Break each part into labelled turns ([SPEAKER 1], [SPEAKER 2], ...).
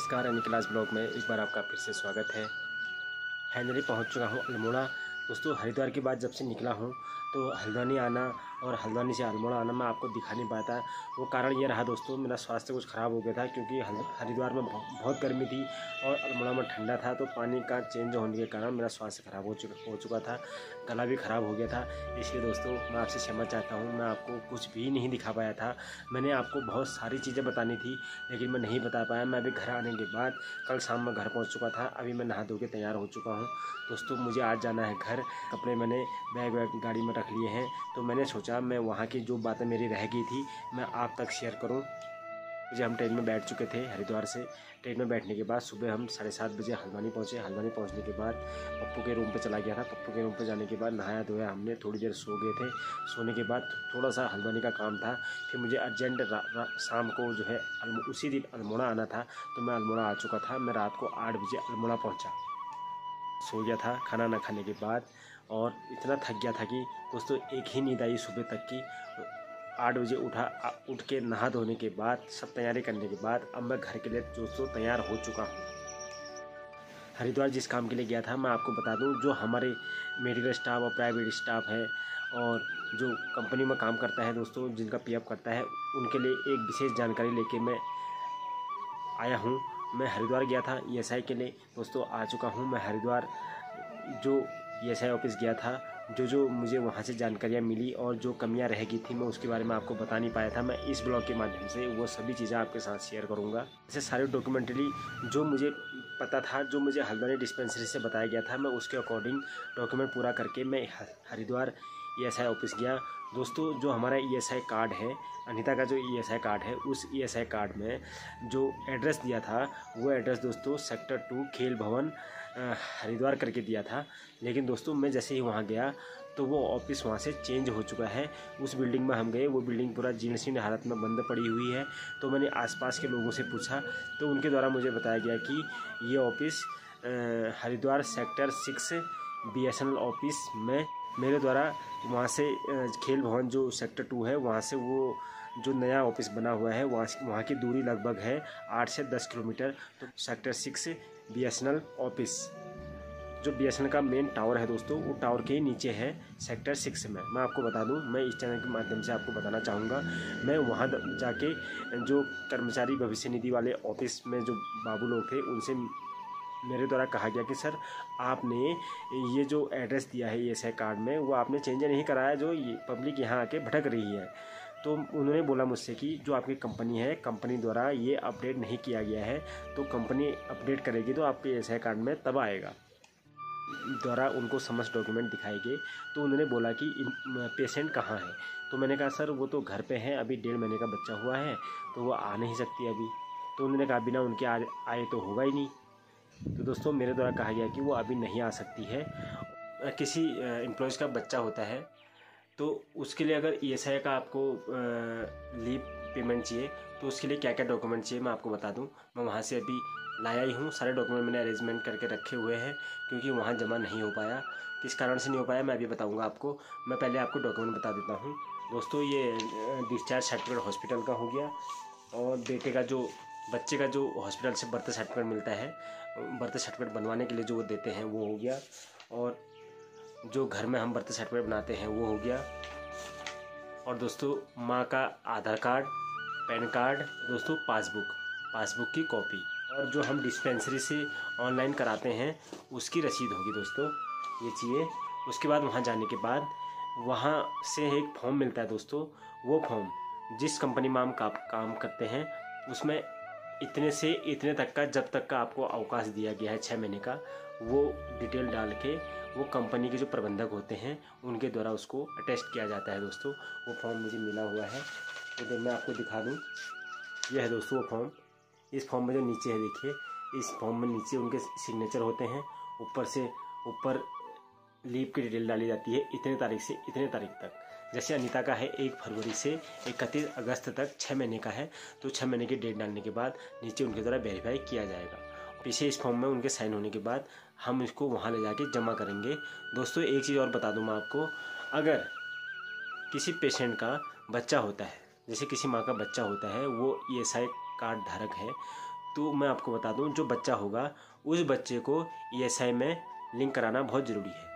[SPEAKER 1] नमस्कार एनिकलास ब्लॉग में एक बार आपका फिर से स्वागत है। फाइनली पहुंच चुका हूं अल्मोड़ा। दोस्तों हरिद्वार के बाद जब से निकला हूं तो हल्द्वानी आना और हल्द्वानी से अल्मोड़ा आना मैं आपको दिखा नहीं पाया था। वो कारण ये रहा दोस्तों, मेरा स्वास्थ्य कुछ ख़राब हो गया था क्योंकि हरिद्वार में बहुत गर्मी थी और अल्मोड़ा में ठंडा था, तो पानी का चेंज होने के कारण मेरा स्वास्थ्य ख़राब हो चुका था। गला भी ख़राब हो गया था। इसलिए दोस्तों मैं आपसे क्षमा चाहता हूँ, मैं आपको कुछ भी नहीं दिखा पाया था। मैंने आपको बहुत सारी चीज़ें बतानी थी लेकिन मैं नहीं बता पाया। मैं अभी घर आने के बाद कल शाम में घर पहुँच चुका था। अभी मैं नहा धो के तैयार हो चुका हूँ। दोस्तों मुझे आज जाना है घर। कपड़े मैंने बैग गाड़ी में रख लिए हैं, तो मैंने सोचा मैं वहाँ की जो बातें मेरी रह गई थी मैं आप तक शेयर करूँ। मुझे हम ट्रेन में बैठ चुके थे हरिद्वार से। ट्रेन में बैठने के बाद सुबह हम 7:30 बजे हल्द्वानी पहुँचे। हल्द्वानी पहुँचने के बाद पप्पू के रूम पे चला गया था। पप्पू के रूम पे जाने के बाद नहाया धोया हमने, थोड़ी देर सो गए थे। सोने के बाद थोड़ा सा हल्द्वानी का काम था, फिर मुझे अर्जेंट शाम को जो है उसी दिन अल्मोड़ा आना था, तो मैं अल्मोड़ा आ चुका था। मैं रात को 8 बजे अल्मोड़ा पहुँचा। सो गया था खाना ना खाने के बाद और इतना थक गया था कि दोस्तों एक ही नींद आई सुबह तक की। 8 बजे उठ के नहा धोने के बाद सब तैयारी करने के बाद अब मैं घर के लिए दोस्तों तैयार हो चुका हूँ। हरिद्वार जिस काम के लिए गया था मैं आपको बता दूं, जो हमारे मेडिकल स्टाफ और प्राइवेट स्टाफ है और जो कंपनी में काम करता है दोस्तों, जिनका पीएफ करता है, उनके लिए एक विशेष जानकारी लेके मैं आया हूँ। मैं हरिद्वार गया था ईएसआई के लिए। दोस्तों आ चुका हूँ मैं हरिद्वार। जो ईएसआई ऑफिस गया था, जो मुझे वहाँ से जानकारियाँ मिली और जो कमियाँ रह गई थी मैं उसके बारे में आपको बता नहीं पाया था। मैं इस ब्लॉग के माध्यम से वो सभी चीज़ें आपके साथ शेयर करूँगा। ऐसे सारे डॉक्यूमेंट्री जो मुझे पता था, जो मुझे हल्द्वानी डिस्पेंसरी से बताया गया था, मैं उसके अकॉर्डिंग डॉक्यूमेंट पूरा करके मैं हरिद्वार ईएसआई ऑफिस गया। दोस्तों जो हमारा ईएसआई कार्ड है, अनीता का जो ईएसआई कार्ड है, उस ईएसआई कार्ड में जो एड्रेस दिया था वो एड्रेस दोस्तों सेक्टर 2 खेल भवन हरिद्वार करके दिया था। लेकिन दोस्तों मैं जैसे ही वहाँ गया तो वो ऑफिस वहाँ से चेंज हो चुका है। उस बिल्डिंग में हम गए, वो बिल्डिंग पूरा जीर्ण शीर्ण हालत में बंद पड़ी हुई है। तो मैंने आसपास के लोगों से पूछा तो उनके द्वारा मुझे बताया गया कि ये office Haridwar sector 6 BSNL office में मेरे द्वारा वहाँ से खेल भवन जो सेक्टर 2 है वहाँ से वो जो नया ऑफिस बना हुआ है वहाँ की दूरी लगभग है 8 से 10 किलोमीटर। तो सेक्टर 6 बीएसएनएल ऑफिस, जो बीएसएनएल का मेन टावर है दोस्तों, वो टावर के ही नीचे है सेक्टर 6 में। मैं आपको बता दूं, मैं इस चैनल के माध्यम से आपको बताना चाहूँगा, मैं वहाँ जाके जो कर्मचारी भविष्य निधि वाले ऑफिस में जो बाबू लोग थे उनसे मेरे द्वारा कहा गया कि सर आपने ये जो एड्रेस दिया है ईएसआई कार्ड में वो आपने चेंज नहीं कराया, जो ये पब्लिक यहाँ आके भटक रही है। तो उन्होंने बोला मुझसे कि जो आपकी कंपनी है, कंपनी द्वारा ये अपडेट नहीं किया गया है, तो कंपनी अपडेट करेगी तो आपके ईएसआई कार्ड में तब आएगा। द्वारा उनको समस्त डॉक्यूमेंट दिखाए गए तो उन्होंने बोला कि पेशेंट कहाँ है। तो मैंने कहा सर वो तो घर पे है, अभी 1.5 महीने का बच्चा हुआ है तो वो आ नहीं सकती अभी। तो उन्होंने कहा बिना उनके आए तो होगा ही नहीं। तो दोस्तों मेरे द्वारा कहा गया कि वो अभी नहीं आ सकती है। किसी एम्प्लॉयज़ का बच्चा होता है तो उसके लिए अगर ईएसआई का आपको लीव पेमेंट चाहिए तो उसके लिए क्या क्या डॉक्यूमेंट चाहिए मैं आपको बता दूं। मैं वहाँ से अभी लाया ही हूँ, सारे डॉक्यूमेंट मैंने अरेंजमेंट करके रखे हुए हैं क्योंकि वहाँ जमा नहीं हो पाया। किस कारण से नहीं हो पाया मैं अभी बताऊँगा आपको। मैं पहले आपको डॉक्यूमेंट बता देता हूँ दोस्तों। ये डिस्चार्ज सर्टिफिकेट हॉस्पिटल का हो गया और बेटे का जो बच्चे का जो हॉस्पिटल से बर्थ सर्टिफिकेट मिलता है, बर्थ सर्टिफिकेट बनवाने के लिए जो वो देते हैं वो हो गया, और जो घर में हम बर्थ सर्टिफिकेट बनाते हैं वो हो गया, और दोस्तों माँ का आधार कार्ड, पैन कार्ड, दोस्तों पासबुक की कॉपी, और जो हम डिस्पेंसरी से ऑनलाइन कराते हैं उसकी रसीद होगी दोस्तों, ये चाहिए। उसके बाद वहाँ जाने के बाद वहाँ से एक फॉर्म मिलता है दोस्तों। वो फॉर्म जिस कंपनी में हम काम करते हैं उसमें इतने से इतने तक का, जब तक का आपको अवकाश दिया गया है 6 महीने का, वो डिटेल डाल के वो कंपनी के जो प्रबंधक होते हैं उनके द्वारा उसको अटेस्ट किया जाता है दोस्तों। वो फॉर्म मुझे मिला हुआ है, तो मैं आपको दिखा दूँ। यह है दोस्तों वो फॉर्म। इस फॉर्म में जो नीचे है देखिए, इस फॉर्म में नीचे उनके सिग्नेचर होते हैं। ऊपर लीव की डिटेल डाली जाती है, इतने तारीख से इतने तारीख तक। जैसे अनीता का है 1 फरवरी से 31 अगस्त तक, 6 महीने का है, तो 6 महीने की डेट डालने के बाद नीचे उनके द्वारा वेरीफाई किया जाएगा। पीछे इस फॉर्म में उनके साइन होने के बाद हम इसको वहाँ ले जाके जमा करेंगे। दोस्तों एक चीज़ और बता दूँ मैं आपको, अगर किसी पेशेंट का बच्चा होता है, जैसे किसी माँ का बच्चा होता है, वो ईएसआई कार्ड धारक है, तो मैं आपको बता दूं, जो बच्चा होगा उस बच्चे को ESI में लिंक कराना बहुत ज़रूरी है।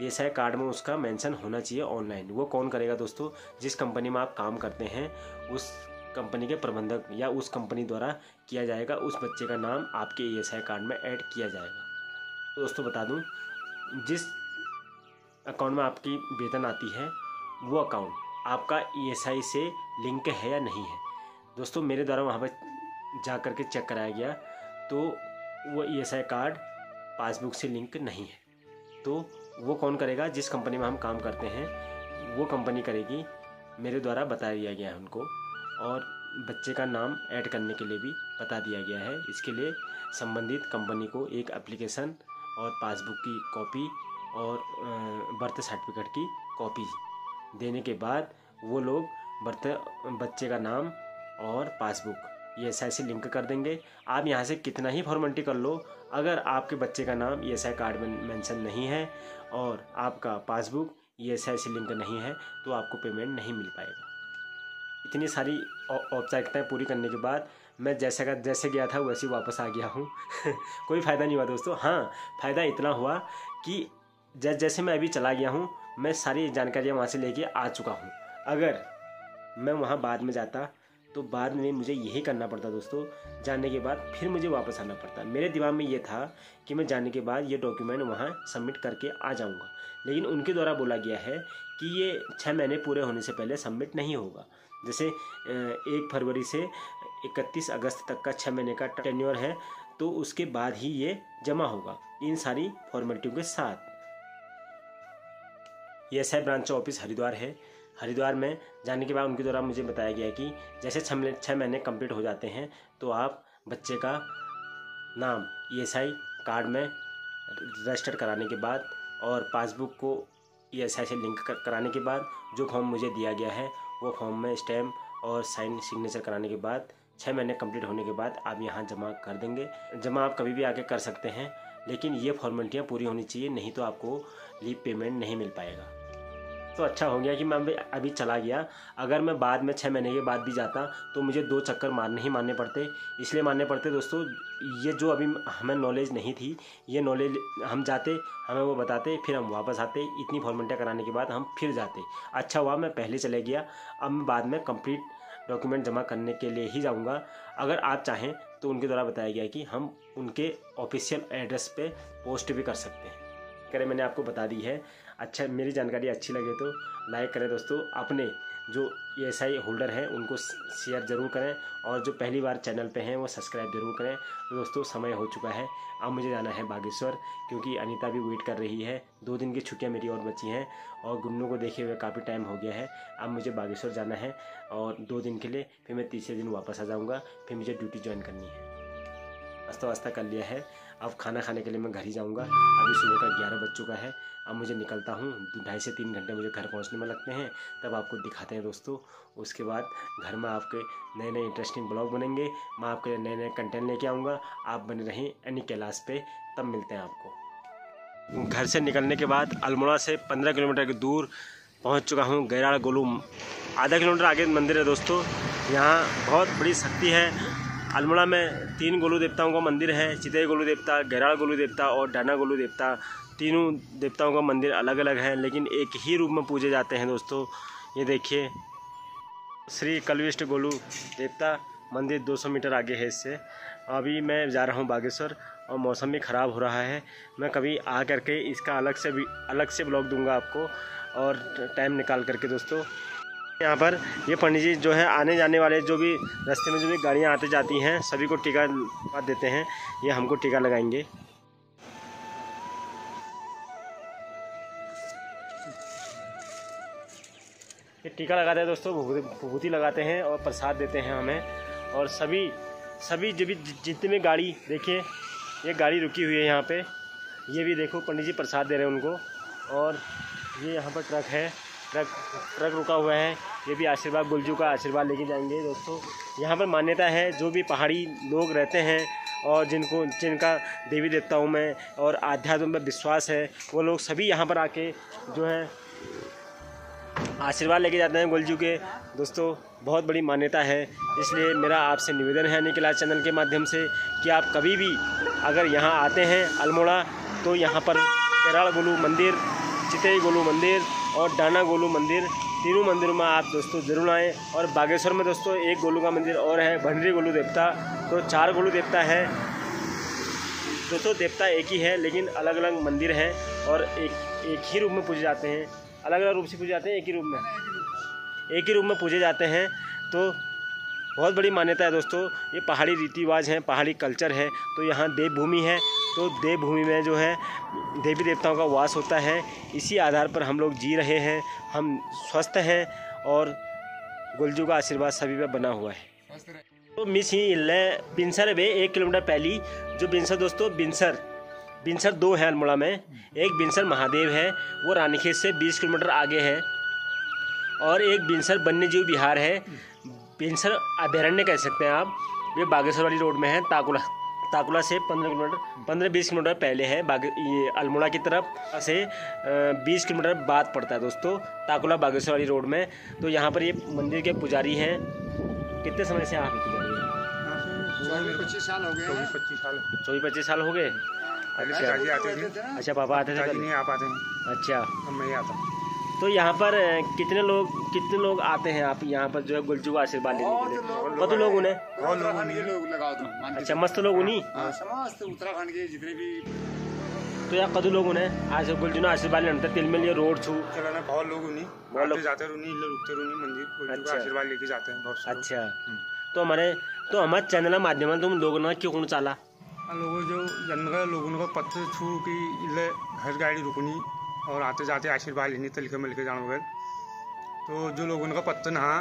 [SPEAKER 1] ESI कार्ड में उसका मेंशन होना चाहिए ऑनलाइन। वो कौन करेगा दोस्तों? जिस कंपनी में आप काम करते हैं उस कंपनी के प्रबंधक या उस कंपनी द्वारा किया जाएगा। उस बच्चे का नाम आपके ESI कार्ड में ऐड किया जाएगा। तो दोस्तों बता दूं, जिस अकाउंट में आपकी वेतन आती है वो अकाउंट आपका ESI से लिंक है या नहीं है। दोस्तों मेरे द्वारा वहाँ पर जा कर के चेक कराया गया तो वो ESI कार्ड पासबुक से लिंक नहीं है। तो वो कौन करेगा? जिस कंपनी में हम काम करते हैं वो कंपनी करेगी, मेरे द्वारा बता दिया गया है उनको। और बच्चे का नाम ऐड करने के लिए भी बता दिया गया है। इसके लिए संबंधित कंपनी को एक एप्लीकेशन और पासबुक की कॉपी और बर्थ सर्टिफिकेट की कॉपी देने के बाद वो लोग बच्चे का नाम और पासबुक ESI से लिंक कर देंगे। आप यहाँ से कितना ही फॉर्मेलिटी कर लो, अगर आपके बच्चे का नाम ESI कार्ड में मेंशन नहीं है और आपका पासबुक ESI से लिंक नहीं है तो आपको पेमेंट नहीं मिल पाएगा। इतनी सारी औपचारिकताएं पूरी करने के बाद मैं जैसे गया था वैसे वापस आ गया हूँ। कोई फ़ायदा नहीं हुआ दोस्तों। हाँ, फ़ायदा इतना हुआ कि जैसे मैं अभी चला गया हूँ, मैं सारी जानकारियाँ वहाँ से लेके आ चुका हूँ। अगर मैं वहाँ बाद में जाता तो बाद में मुझे यही करना पड़ता दोस्तों। जाने के बाद फिर मुझे वापस आना पड़ता। मेरे दिमाग में ये था कि मैं जाने के बाद ये डॉक्यूमेंट वहाँ सबमिट करके आ जाऊँगा, लेकिन उनके द्वारा बोला गया है कि ये 6 महीने पूरे होने से पहले सबमिट नहीं होगा। जैसे 1 फरवरी से 31 अगस्त तक का 6 महीने का टेन्योर है, तो उसके बाद ही ये जमा होगा इन सारी फॉर्मेलिटियों के साथ। ESI ब्रांच ऑफिस हरिद्वार है। हरिद्वार में जाने के बाद उनके द्वारा मुझे बताया गया कि जैसे 6 महीने कंप्लीट हो जाते हैं तो आप बच्चे का नाम ESI कार्ड में रजिस्टर कराने के बाद और पासबुक को ESI से लिंक कराने के बाद जो फॉर्म मुझे दिया गया है वो फॉर्म में स्टैम्प और साइन सिग्नेचर कराने के बाद 6 महीने कंप्लीट होने के बाद आप यहाँ जमा कर देंगे। जमा आप कभी भी आके कर सकते हैं, लेकिन ये फॉर्मेलिटियाँ पूरी होनी चाहिए, नहीं तो आपको लीव पेमेंट नहीं मिल पाएगा। तो अच्छा हो गया कि मैं अभी चला गया। अगर मैं बाद में 6 महीने के बाद भी जाता तो मुझे 2 चक्कर मारने पड़ते। इसलिए मारने पड़ते दोस्तों, ये जो अभी हमें नॉलेज नहीं थी, ये नॉलेज हम जाते, हमें वो बताते, फिर हम वापस आते, इतनी फॉर्मेलिटियाँ कराने के बाद हम फिर जाते। अच्छा हुआ मैं पहले चले गया। अब मैं बाद में कंप्लीट डॉक्यूमेंट जमा करने के लिए ही जाऊँगा। अगर आप चाहें तो उनके द्वारा बताया गया कि हम उनके ऑफिशियल एड्रेस पे पोस्ट भी कर सकते हैं। करें मैंने आपको बता दी है। अच्छा, मेरी जानकारी अच्छी लगे तो लाइक करें दोस्तों। अपने जो ESI होल्डर हैं उनको शेयर ज़रूर करें, और जो पहली बार चैनल पे हैं वो सब्सक्राइब ज़रूर करें। तो दोस्तों समय हो चुका है, अब मुझे जाना है बागेश्वर, क्योंकि अनीता भी वेट कर रही है। 2 दिन की छुट्टियां मेरी और बची हैं और गुन्नू को देखे हुए काफ़ी टाइम हो गया है। अब मुझे बागेश्वर जाना है और 2 दिन के लिए, फिर मैं तीसरे दिन वापस आ जाऊँगा। फिर मुझे ड्यूटी ज्वाइन करनी है। नाश्ता कर लिया है, अब खाना खाने के लिए मैं घर ही जाऊंगा। अभी सुबह का 11 बज चुका है। अब मुझे निकलता हूँ, 2.5 से 3 घंटे मुझे घर पहुँचने में लगते हैं, तब आपको दिखाते हैं दोस्तों। उसके बाद घर में आपके नए इंटरेस्टिंग ब्लॉग बनेंगे, मैं आपके नए कंटेंट लेके आऊँगा। आप बने रहें एनी कैलाश पे, तब मिलते हैं आपको। घर से निकलने के बाद अल्मोड़ा से 15 किलोमीटर की दूर पहुँच चुका हूँ। गैराड़ गोलू, आधा किलोमीटर आगे मंदिर है दोस्तों। यहाँ बहुत बड़ी शक्ति है। अल्मोड़ा में 3 गोलू देवताओं का मंदिर है। चितई गोलू देवता, गैराड़ गोलू देवता और डाना गोलू देवता। तीनों देवताओं का मंदिर अलग अलग है, लेकिन एक ही रूप में पूजे जाते हैं दोस्तों। ये देखिए, श्री कलविष्ट गोलू देवता मंदिर 200 मीटर आगे है इससे। अभी मैं जा रहा हूँ बागेश्वर और मौसम भी ख़राब हो रहा है। मैं कभी आ करके इसका अलग से ब्लॉग दूंगा आपको, और टाइम निकाल करके दोस्तों। यहाँ पर ये पंडित जी जो है आने जाने वाले, जो भी रास्ते में जो भी गाड़ियाँ आते जाती हैं, सभी को टीका लगा देते हैं। ये हमको टीका लगाएंगे। ये टीका लगाते हैं दोस्तों, विभूति लगाते हैं और प्रसाद देते हैं हमें। और सभी जितने भी गाड़ी, देखिए ये गाड़ी रुकी हुई है यहाँ पे, ये भी देखो पंडित जी प्रसाद दे रहे हैं उनको। और ये यहाँ पर ट्रक है, ट्रक रुका हुआ है, ये भी आशीर्वाद गुलजू का आशीर्वाद लेके जाएंगे दोस्तों। यहाँ पर मान्यता है, जो भी पहाड़ी लोग रहते हैं और जिनका देवी देवताओं में और आध्यात्म में विश्वास है, वो लोग सभी यहाँ पर आके जो है आशीर्वाद लेके जाते हैं गोलजू के। दोस्तों बहुत बड़ी मान्यता है, इसलिए मेरा आपसे निवेदन है निखिल चैनल के माध्यम से कि आप कभी भी अगर यहाँ आते हैं अल्मोड़ा तो यहाँ पर केराड़ गोलू मंदिर, चितई गोलू मंदिर और डाना गोलू मंदिर, तीनों मंदिरों में आप दोस्तों ज़रूर आएँ। और बागेश्वर में दोस्तों एक गोलू का मंदिर और है, भंडरी गोलू देवता। तो 4 गोलू देवता है दोस्तों। देवता एक ही है लेकिन अलग अलग मंदिर हैं और एक ही रूप में पूजे जाते हैं। अलग अलग रूप से पूजे जाते हैं, एक ही रूप में पूजे जाते हैं। तो बहुत बड़ी मान्यता है दोस्तों। ये पहाड़ी रीति रिवाज हैं, पहाड़ी कल्चर है। तो यहाँ देवभूमि है, तो देवभूमि में जो है देवी देवताओं का वास होता है। इसी आधार पर हम लोग जी रहे हैं, हम स्वस्थ हैं और गोलजू का आशीर्वाद सभी पे बना हुआ है। तो मिस ही बिनसर वे 1 किलोमीटर पहली जो बिनसर दोस्तों बिनसर 2 है अल्मोड़ा में। एक बिनसर महादेव है, वो रानीखेत से 20 किलोमीटर आगे है। और एक बिनसर वन्यजीव विहार है, बिनसर अभयारण्य कह सकते हैं आप। ये बागेश्वर वाली रोड में है, ताकुला से 15-20 किलोमीटर पहले है। ये अल्मोड़ा की तरफ से 20 किलोमीटर बाद पड़ता है दोस्तों, ताकुला बागेश्वर वाली रोड में। तो यहाँ पर ये मंदिर के पुजारी हैं। कितने समय से आप पुजारी हैं?
[SPEAKER 2] 24-25 साल हो गए।
[SPEAKER 1] 24-25 साल हो गए। अच्छा पापा आते थे?
[SPEAKER 2] नहीं आ पाते हैं।
[SPEAKER 1] अच्छा
[SPEAKER 2] मैं आता।
[SPEAKER 1] तो यहाँ पर कितने लोग आते हैं आप यहाँ पर जो है गोलजू का आशीर्वाद लेने के लिए? कत लोग उन्हें? अच्छा मस्त लोग उन्हीं
[SPEAKER 2] समस्त उत्तराखंड के जितने भी।
[SPEAKER 1] तो यहाँ कदू लोग उन्हें आज गोलजू ने आशीर्वाद लेना तिल में लिए रोड छू
[SPEAKER 2] चलाना। बहुत लोग उन्हीं जाते रुकते मंदिर आशीर्वाद लेके जाते हैं बहुत।
[SPEAKER 1] अच्छा तो हमारे चैनल के माध्यम तुम लोगों ने क्यों चला
[SPEAKER 2] लोगों जो जन्म का लोगों को पत्थर छू की हर गाड़ी रुकनी और आते जाते आशीर्वाद लेनी तरीके में लेके जाना वगैरह। तो जो लोगों का पत्ता नहा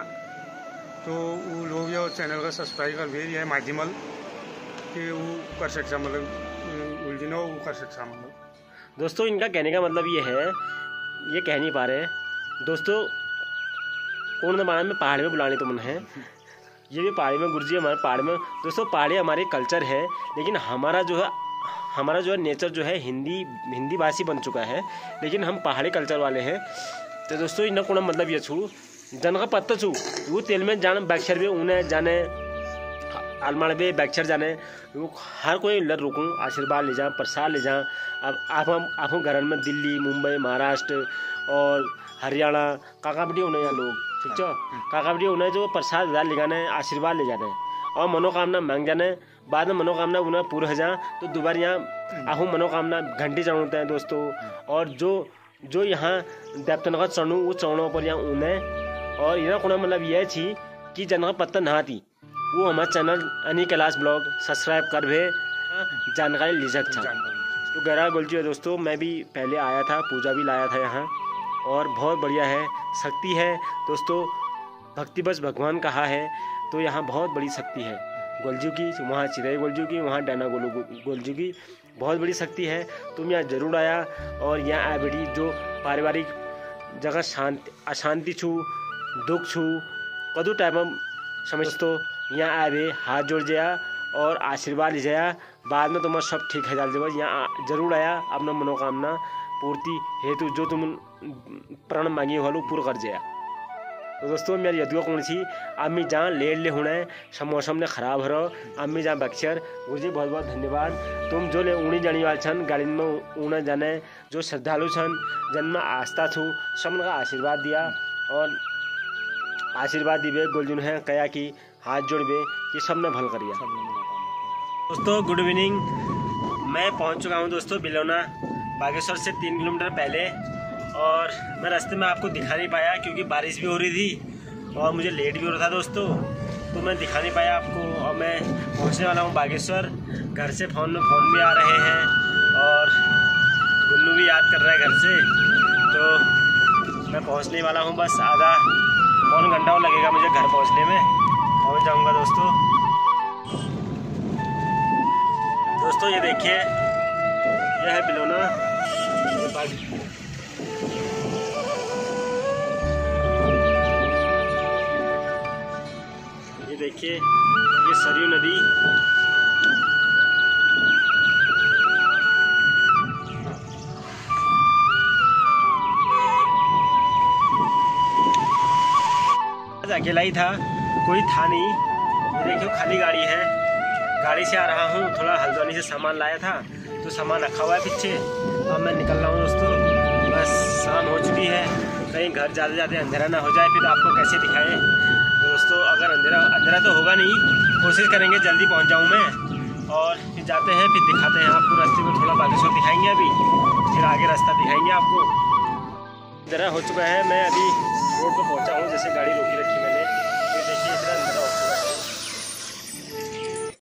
[SPEAKER 2] तो वो लोग जो चैनल का सब्सक्राइब कर भी है माध्यम कि वो कर सकता, मतलब उलझना वो कर सकता। मतलब
[SPEAKER 1] दोस्तों इनका कहने का मतलब ये है, ये कह नहीं पा रहे दोस्तों। पूर्ण माना में पहाड़ में बुलाने तो मन है, ये भी पहाड़ी में गुरुजी हमारे पहाड़ में। दोस्तों पहाड़ी हमारे कल्चर है, लेकिन हमारा जो है नेचर जो है हिंदी भाषी बन चुका है, लेकिन हम पहाड़ी कल्चर वाले हैं। तो दोस्तों इन्हें कोण मतलब ये छू जन का पत्ता छू वो तेल में जाने बैक्चर भी उन्हें जाने अलमाड़ में बैक्चर जाने वो हर कोई लड़ रुकूँ आशीर्वाद ले जाए, प्रसाद ले जाए। अब आप घर में दिल्ली, मुंबई, महाराष्ट्र और हरियाणा काकाबड़ी उन्हें यहाँ लोग ठीक है काकाबड़ी उन्हें जो प्रसाद ले जाने, आशीर्वाद ले जाने और मनोकामना मांग जाने। बाद में मनोकामना उन्हें पूरा हो जाए तो दोबारा यहाँ आहू मनोकामना घंटी चढ़ाते हैं दोस्तों। और जो यहाँ देवतन का चढ़ू वो चढ़ों पर यहाँ उन्हें और यहाँ को मतलब यह थी कि जन का पत्ता नहाती वो हमारे चैनल अनी कैलाश ब्लॉग सब्सक्राइब कर भे जानकारी ली सकता। तो गहरा गोलजू है दोस्तों, मैं भी पहले आया था, पूजा भी लाया था यहाँ और बहुत बढ़िया है, शक्ति है दोस्तों। भक्ति बस भगवान कहा है तो यहाँ बहुत बड़ी शक्ति है गोलजू की। वहाँ चिरई गोलजू की, वहाँ डाना गोलजू की बहुत बड़ी शक्ति है। तुम यहाँ जरूर आया और यहाँ आ बेटी जो पारिवारिक जगह अशांति छू दुख छू कदू टाइप में समझ तो यहाँ आए हाथ जोड़ जाया और आशीर्वाद ले जाया। बाद में तुम्हारा सब ठीक है जाल जब यहाँ जरूर आया अपना मनोकामना पूर्ति हेतु जो तुम प्रण मांगी हो पूरा कर जाया। तो दोस्तों मेरी यदुआ कौन सी अम्मी जहाँ लेट ले होना है मौसम ने खराब हो रहा अम्मी जहाँ बक्सर गुरुजी बहुत बहुत धन्यवाद। तुम जो ले ऊनी जाने वाले छन गाड़ी में ऊना जाने जो श्रद्धालु छन जन्म आस्था छू सब का आशीर्वाद दिया और आशीर्वाद दिवे गोलजुन है कया कि हाथ जोड़बे कि सब ने भल करिया। दोस्तों गुड इवनिंग, मैं पहुंच चुका हूं दोस्तों बिलोना बागेश्वर से 3 किलोमीटर पहले। और मैं रास्ते में आपको दिखा नहीं पाया क्योंकि बारिश भी हो रही थी और मुझे लेट भी हो रहा था दोस्तों, तो मैं दिखा नहीं पाया आपको। और मैं पहुंचने वाला हूं बागेश्वर। घर से फोन भी आ रहे हैं और गुन्नू भी याद कर रहा है घर से। तो मैं पहुंचने वाला हूं, बस आधा पौन घंटा और लगेगा मुझे घर पहुंचने में, पहुंच जाऊंगा दोस्तों। दोस्तों ये देखिए यह है बिलोना। ये देखिए ये सरयू नदी अकेला ही था, कोई था नहीं। ये देखियो खाली गाड़ी है। गाड़ी से आ रहा हूँ, थोड़ा हल्द्वानी से सामान लाया था तो सामान रखा हुआ है पीछे। अब मैं निकल रहा हूँ दोस्तों, बस शाम हो चुकी है। कहीं घर जाते जाते अंधेरा ना हो जाए, फिर आपको कैसे दिखाएं दोस्तों। अगर अंधेरा तो होगा नहीं, कोशिश करेंगे जल्दी पहुँच जाऊँ मैं। और फिर जाते हैं, फिर दिखाते हैं आपको रास्ते में। थोड़ा बागेश्वर दिखाएंगे अभी, फिर आगे रास्ता दिखाएंगे आपको। अंधेरा हो चुका है, मैं अभी रोड पर पहुँचा हूँ, जैसे गाड़ी रोकी रखी मैंने।